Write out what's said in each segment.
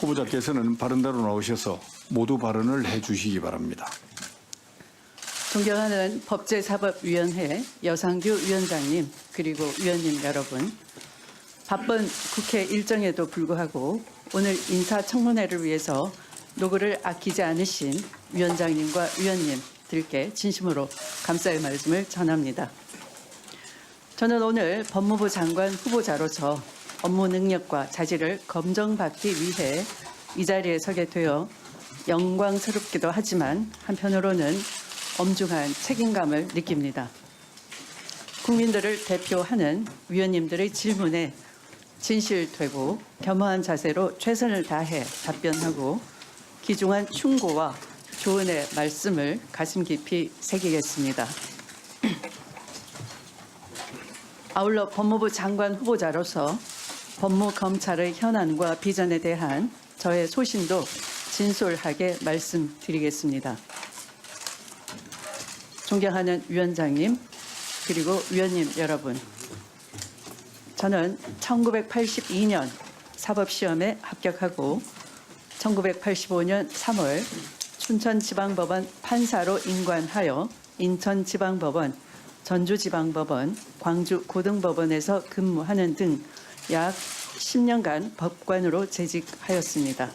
후보자께서는 발언대로 나오셔서 모두 발언을 해 주시기 바랍니다. 존경하는 법제사법위원회 여상규 위원장님 그리고 위원님 여러분, 바쁜 국회 일정에도 불구하고 오늘 인사청문회를 위해서 노고를 아끼지 않으신 위원장님과 위원님들께 진심으로 감사의 말씀을 전합니다. 저는 오늘 법무부 장관 후보자로서 업무 능력과 자질을 검증받기 위해 이 자리에 서게 되어 영광스럽기도 하지만 한편으로는 엄중한 책임감을 느낍니다. 국민들을 대표하는 위원님들의 질문에 진실되고 겸허한 자세로 최선을 다해 답변하고 귀중한 충고와 조언의 말씀을 가슴 깊이 새기겠습니다. 아울러 법무부 장관 후보자로서 법무검찰의 현안과 비전에 대한 저의 소신도 진솔하게 말씀드리겠습니다. 존경하는 위원장님 그리고 위원님 여러분, 저는 1982년 사법시험에 합격하고 1985년 3월 춘천지방법원 판사로 임관하여 인천지방법원, 전주지방법원, 광주고등법원에서 근무하는 등 약 10년간 법관으로 재직하였습니다.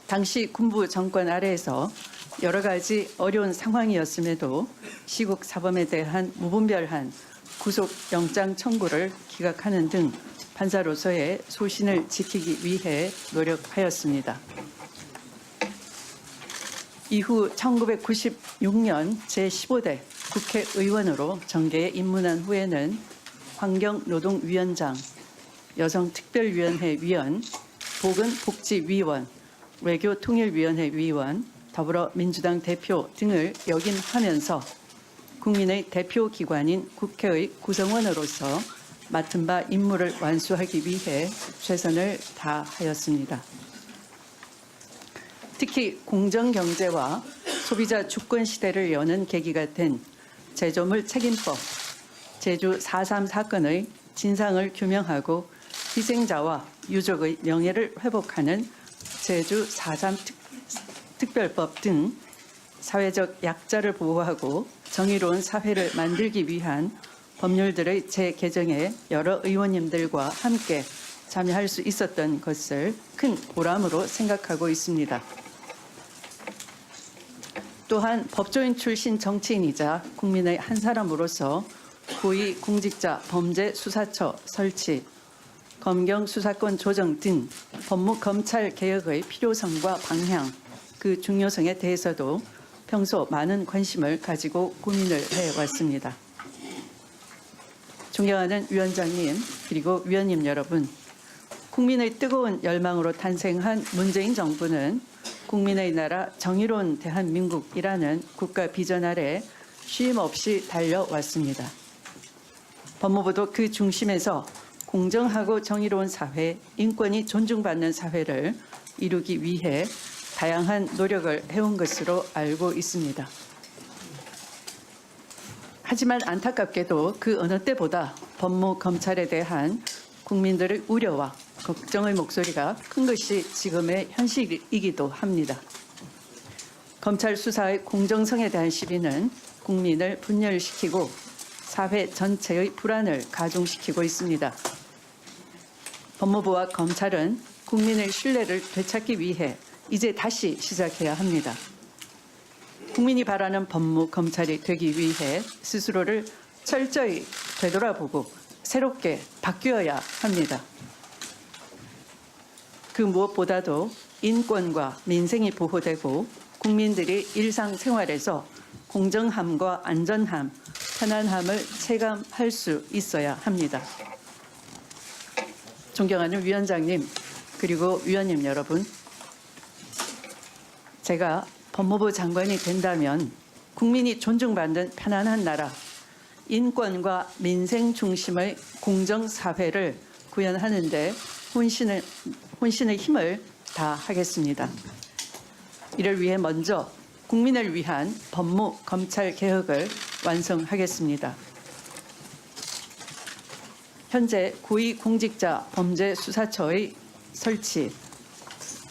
당시 군부 정권 아래에서 여러 가지 어려운 상황이었음에도 시국 사범에 대한 무분별한 구속영장 청구를 기각하는 등 판사로서의 소신을 지키기 위해 노력하였습니다. 이후 1996년 제15대 국회의원으로 정계에 입문한 후에는 환경노동위원장, 여성특별위원회 위원, 보건복지위원, 외교통일위원회 위원, 더불어민주당 대표 등을 역임하면서 국민의 대표기관인 국회의 구성원으로서 맡은 바 임무를 완수하기 위해 최선을 다하였습니다. 특히 공정경제와 소비자 주권 시대를 여는 계기가 된 제조물 책임법, 제주 4.3 사건의 진상을 규명하고 희생자와 유족의 명예를 회복하는 제주 4.3 특별법 등 사회적 약자를 보호하고 정의로운 사회를 만들기 위한 법률들의 재개정에 여러 의원님들과 함께 참여할 수 있었던 것을 큰 보람으로 생각하고 있습니다. 또한 법조인 출신 정치인이자 국민의 한 사람으로서 고위공직자 범죄수사처 설치, 검경 수사권 조정 등 법무검찰 개혁의 필요성과 방향, 그 중요성에 대해서도 평소 많은 관심을 가지고 고민을 해왔습니다. 존경하는 위원장님 그리고 위원님 여러분, 국민의 뜨거운 열망으로 탄생한 문재인 정부는 국민의 나라 정의로운 대한민국이라는 국가 비전 아래 쉼 없이 달려왔습니다. 법무부도 그 중심에서 공정하고 정의로운 사회, 인권이 존중받는 사회를 이루기 위해 다양한 노력을 해온 것으로 알고 있습니다. 하지만 안타깝게도 그 어느 때보다 법무검찰에 대한 국민들의 우려와 걱정의 목소리가 큰 것이 지금의 현실이기도 합니다. 검찰 수사의 공정성에 대한 시비는 국민을 분열시키고 사회 전체의 불안을 가중시키고 있습니다. 법무부와 검찰은 국민의 신뢰를 되찾기 위해 이제 다시 시작해야 합니다. 국민이 바라는 법무검찰이 되기 위해 스스로를 철저히 되돌아보고 새롭게 바뀌어야 합니다. 그 무엇보다도 인권과 민생이 보호되고 국민들이 일상생활에서 공정함과 안전함, 편안함을 체감할 수 있어야 합니다. 존경하는 위원장님 그리고 위원님 여러분, 제가 법무부 장관이 된다면 국민이 존중받는 편안한 나라, 인권과 민생 중심의 공정사회를 구현하는 데 혼신의 힘을 다하겠습니다. 이를 위해 먼저 국민을 위한 법무 검찰 개혁을 완성하겠습니다. 현재 고위공직자 범죄수사처의 설치,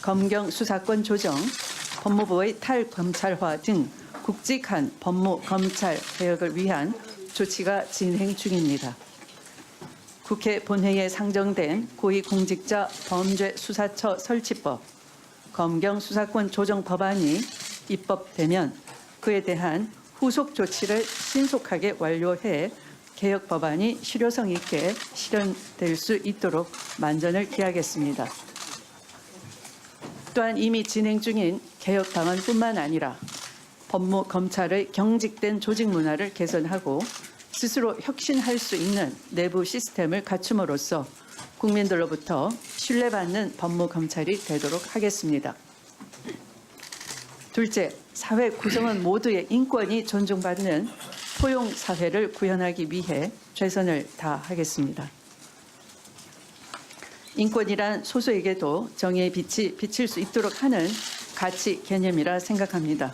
검경 수사권 조정, 법무부의 탈검찰화 등 굵직한 법무 검찰 개혁을 위한 조치가 진행 중입니다. 국회 본회의에 상정된 고위공직자 범죄수사처 설치법, 검경 수사권 조정 법안이 입법되면 그에 대한 후속 조치를 신속하게 완료해 개혁 법안이 실효성 있게 실현될 수 있도록 만전을 기하겠습니다. 또한 이미 진행 중인 개혁 방안뿐만 아니라 법무 검찰의 경직된 조직 문화를 개선하고 스스로 혁신할 수 있는 내부 시스템을 갖춤으로써 국민들로부터 신뢰받는 법무 검찰이 되도록 하겠습니다. 둘째, 사회 구성원 모두의 인권이 존중받는 포용 사회를 구현하기 위해 최선을 다하겠습니다. 인권이란 소수에게도 정의의 빛이 비칠 수 있도록 하는 가치 개념이라 생각합니다.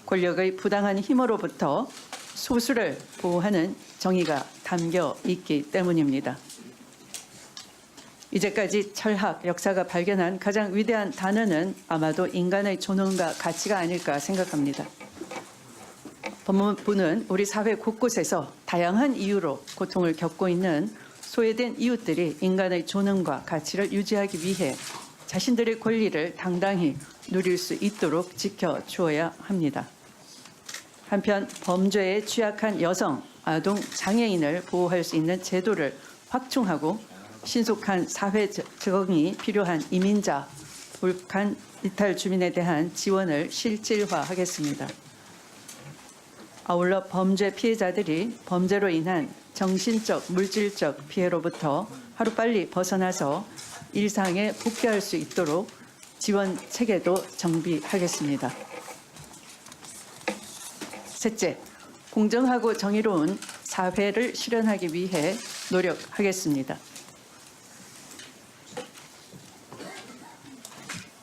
권력의 부당한 힘으로부터 소수를 보호하는 정의가 담겨 있기 때문입니다. 이제까지 철학, 역사가 발견한 가장 위대한 단어는 아마도 인간의 존엄과 가치가 아닐까 생각합니다. 법무부는 우리 사회 곳곳에서 다양한 이유로 고통을 겪고 있는 소외된 이웃들이 인간의 존엄과 가치를 유지하기 위해 자신들의 권리를 당당히 누릴 수 있도록 지켜주어야 합니다. 한편 범죄에 취약한 여성, 아동, 장애인을 보호할 수 있는 제도를 확충하고 신속한 사회 적응이 필요한 이민자, 불칸 이탈 주민에 대한 지원을 실질화하겠습니다. 아울러 범죄 피해자들이 범죄로 인한 정신적, 물질적 피해로부터 하루빨리 벗어나서 일상에 복귀할 수 있도록 지원 체계도 정비하겠습니다. 셋째, 공정하고 정의로운 사회를 실현하기 위해 노력하겠습니다.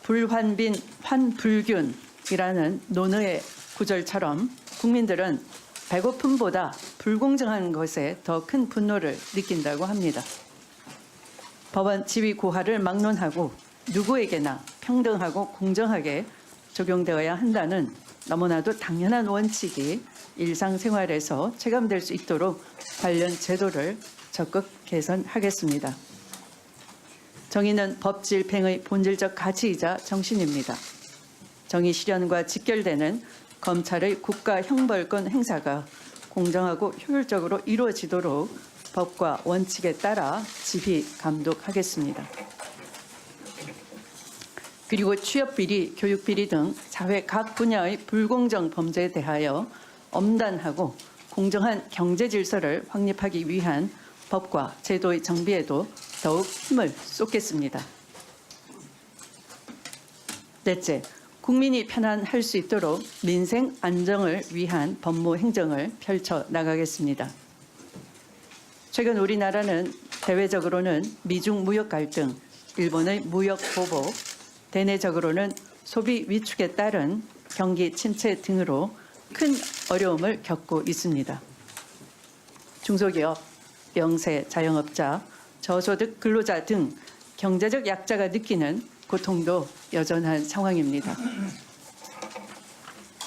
불환빈 환불균이라는 논어의 구절처럼 국민들은 배고픔보다 불공정한 것에 더 큰 분노를 느낀다고 합니다. 법원 지위 고하를 막론하고 누구에게나 평등하고 공정하게 적용되어야 한다는 너무나도 당연한 원칙이 일상생활에서 체감될 수 있도록 관련 제도를 적극 개선하겠습니다. 정의는 법 집행의 본질적 가치이자 정신입니다. 정의 실현과 직결되는 검찰의 국가 형벌권 행사가 공정하고 효율적으로 이루어지도록 법과 원칙에 따라 지휘 감독하겠습니다. 그리고 취업비리, 교육비리 등 사회 각 분야의 불공정 범죄에 대하여 엄단하고 공정한 경제 질서를 확립하기 위한 법과 제도의 정비에도 더욱 힘을 쏟겠습니다. 넷째, 국민이 편안할 수 있도록 민생 안정을 위한 법무 행정을 펼쳐 나가겠습니다. 최근 우리나라는 대외적으로는 미중 무역 갈등, 일본의 무역 보복, 대내적으로는 소비 위축에 따른 경기 침체 등으로 큰 어려움을 겪고 있습니다. 중소기업, 영세, 자영업자, 저소득 근로자 등 경제적 약자가 느끼는 고통도 여전한 상황입니다.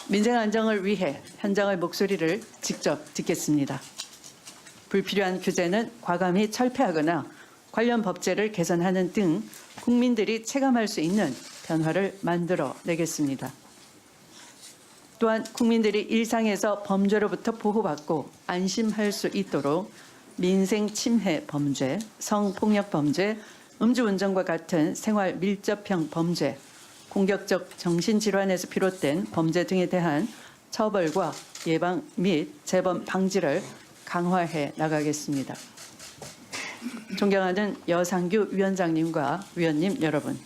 민생 안정을 위해 현장의 목소리를 직접 듣겠습니다. 불필요한 규제는 과감히 철폐하거나 관련 법제를 개선하는 등 국민들이 체감할 수 있는 변화를 만들어 내겠습니다. 또한 국민들이 일상에서 범죄로부터 보호받고 안심할 수 있도록 민생 침해 범죄, 성폭력 범죄, 음주운전과 같은 생활 밀접형 범죄, 공격적 정신질환에서 비롯된 범죄 등에 대한 처벌과 예방 및 재범 방지를 강화해 나가겠습니다. 존경하는 여상규 위원장님과 위원님 여러분,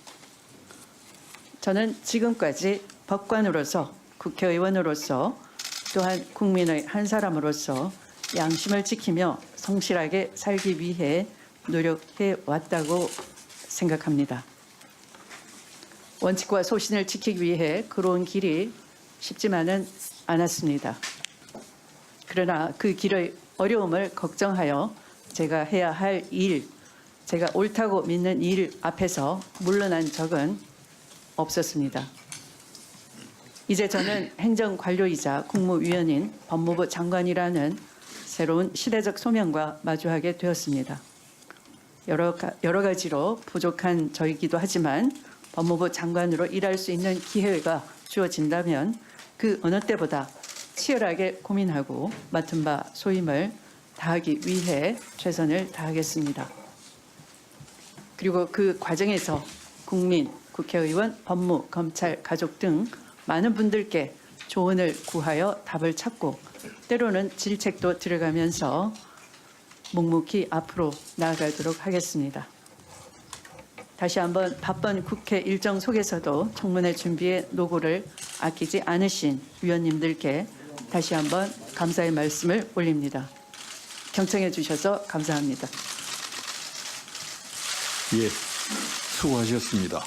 저는 지금까지 법관으로서, 국회의원으로서, 또한 국민의 한 사람으로서 양심을 지키며 성실하게 살기 위해 노력해 왔다고 생각합니다. 원칙과 소신을 지키기 위해 걸어온 길이 쉽지만은 않았습니다. 그러나 그 길의 어려움을 걱정하여 제가 해야 할 일, 제가 옳다고 믿는 일 앞에서 물러난 적은 없었습니다. 이제 저는 행정관료이자 국무위원인 법무부 장관이라는 새로운 시대적 소명과 마주하게 되었습니다. 여러 가지로 부족한 저이기도 하지만 법무부 장관으로 일할 수 있는 기회가 주어진다면 그 어느 때보다 치열하게 고민하고 맡은 바 소임을 다하기 위해 최선을 다하겠습니다. 그리고 그 과정에서 국민, 국회의원, 법무, 검찰, 가족 등 많은 분들께 조언을 구하여 답을 찾고 때로는 질책도 들어가면서 묵묵히 앞으로 나아가도록 하겠습니다. 다시 한번 바쁜 국회 일정 속에서도 청문회 준비에 노고를 아끼지 않으신 위원님들께 다시 한번 감사의 말씀을 올립니다. 경청해 주셔서 감사합니다. 예, 수고하셨습니다.